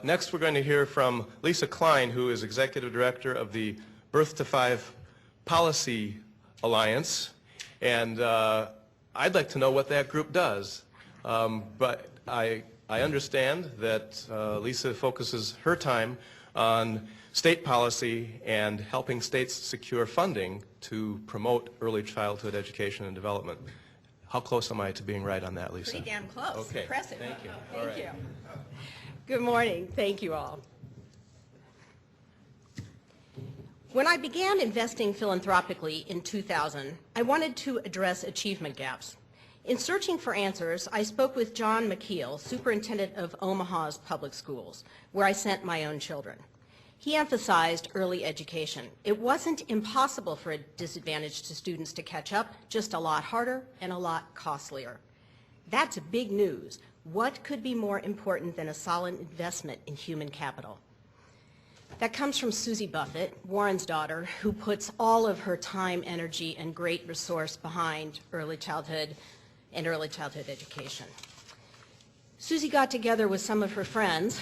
Next, we're going to hear from Lisa Klein, who is Executive Director of the Birth to Five Policy Alliance. And I'd like to know what that group does. But I understand that Lisa focuses her time on state policy and helping states secure funding to promote early childhood education and development. How close am I to being right on that, Lisa? Pretty damn close. Okay. Impressive. Thank you. Thank you. Good morning. Thank you all. When I began investing philanthropically in 2000, I wanted to address achievement gaps. In searching for answers, I spoke with John McKeel, superintendent of Omaha's public schools, where I sent my own children. He emphasized early education. It wasn't impossible for disadvantaged students to catch up, just a lot harder and a lot costlier. That's big news. What could be more important than a solid investment in human capital? That comes from Susie Buffett, Warren's daughter, who puts all of her time, energy, and great resource behind early childhood and early childhood education. Susie got together with some of her friends,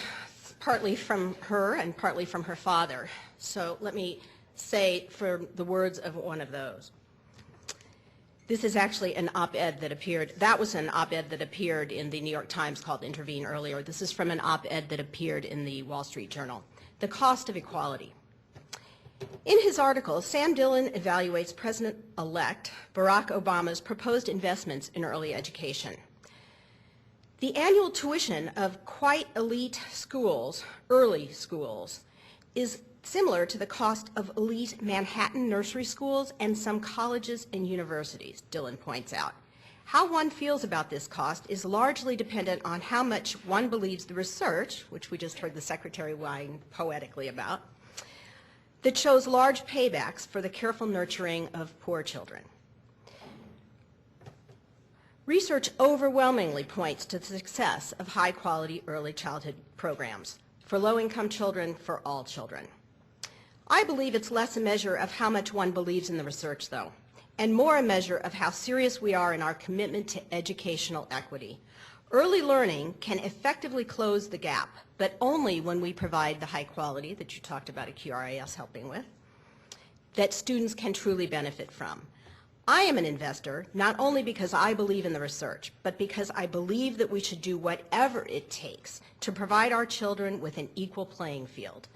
partly from her and partly from her father. So let me say for the words of one of those. This is actually an op-ed that appeared. That was an op-ed that appeared in the New York Times called Intervene earlier. This is from an op-ed that appeared in the Wall Street Journal. The cost of equality. In his article, Sam Dillon evaluates President-elect Barack Obama's proposed investments in early education. The annual tuition of quite elite schools, early schools, is similar to the cost of elite Manhattan nursery schools and some colleges and universities, Dillon points out. How one feels about this cost is largely dependent on how much one believes the research, which we just heard the Secretary whine poetically about, that shows large paybacks for the careful nurturing of poor children. Research overwhelmingly points to the success of high-quality early childhood programs for low-income children, for all children. I believe it's less a measure of how much one believes in the research, though, and more a measure of how serious we are in our commitment to educational equity. Early learning can effectively close the gap, but only when we provide the high quality that you talked about at QRIS helping with, that students can truly benefit from. I am an investor not only because I believe in the research, but because I believe that we should do whatever it takes to provide our children with an equal playing field.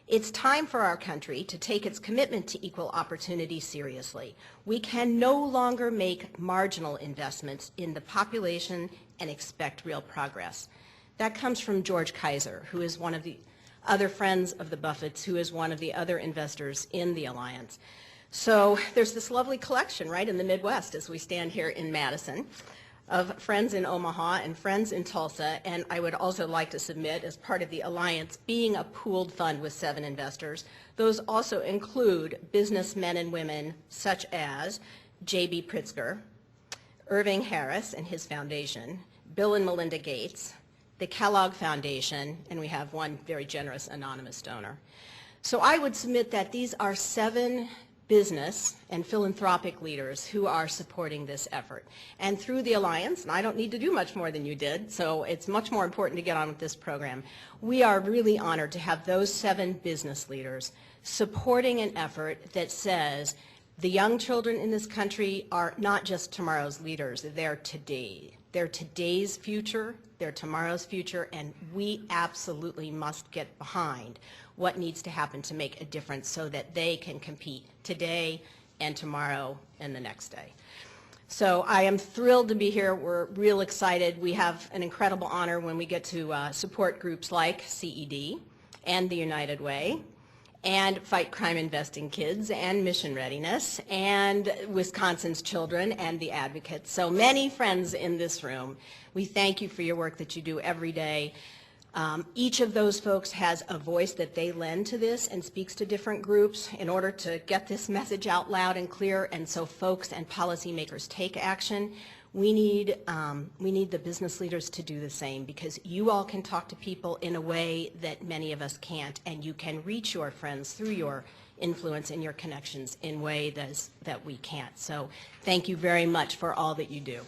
It's time for our country to take its commitment to equal opportunity seriously. We can no longer make marginal investments in the population and expect real progress. That comes from George Kaiser, who is one of the other friends of the Buffetts, who is one of the other investors in the Alliance. So there's this lovely collection right in the Midwest as we stand here in Madison of friends in Omaha and friends in Tulsa, and I would also like to submit as part of the Alliance being a pooled fund with 7 investors. Those also include businessmen and women such as J.B. Pritzker, Irving Harris and his foundation, Bill and Melinda Gates, the Kellogg Foundation, and we have one very generous anonymous donor. So I would submit that these are 7 business and philanthropic leaders who are supporting this effort. And through the Alliance, and I don't need to do much more than you did, so it's much more important to get on with this program, we are really honored to have those 7 business leaders supporting an effort that says the young children in this country are not just tomorrow's leaders, they're today. They're today's future, they're tomorrow's future, and we absolutely must get behind what needs to happen to make a difference so that they can compete today and tomorrow and the next day. So I am thrilled to be here. We're real excited. We have an incredible honor when we get to support groups like CED and the United Way and Fight Crime Investing Kids and Mission Readiness and Wisconsin's Children and the Advocates. So many friends in this room. We thank you for your work that you do every day. Each of those folks has a voice that they lend to this and speaks to different groups in order to get this message out loud and clear, and so folks and policymakers take action. We need the business leaders to do the same, because you all can talk to people in a way that many of us can't, and you can reach your friends through your influence and your connections in ways that we can't. So thank you very much for all that you do.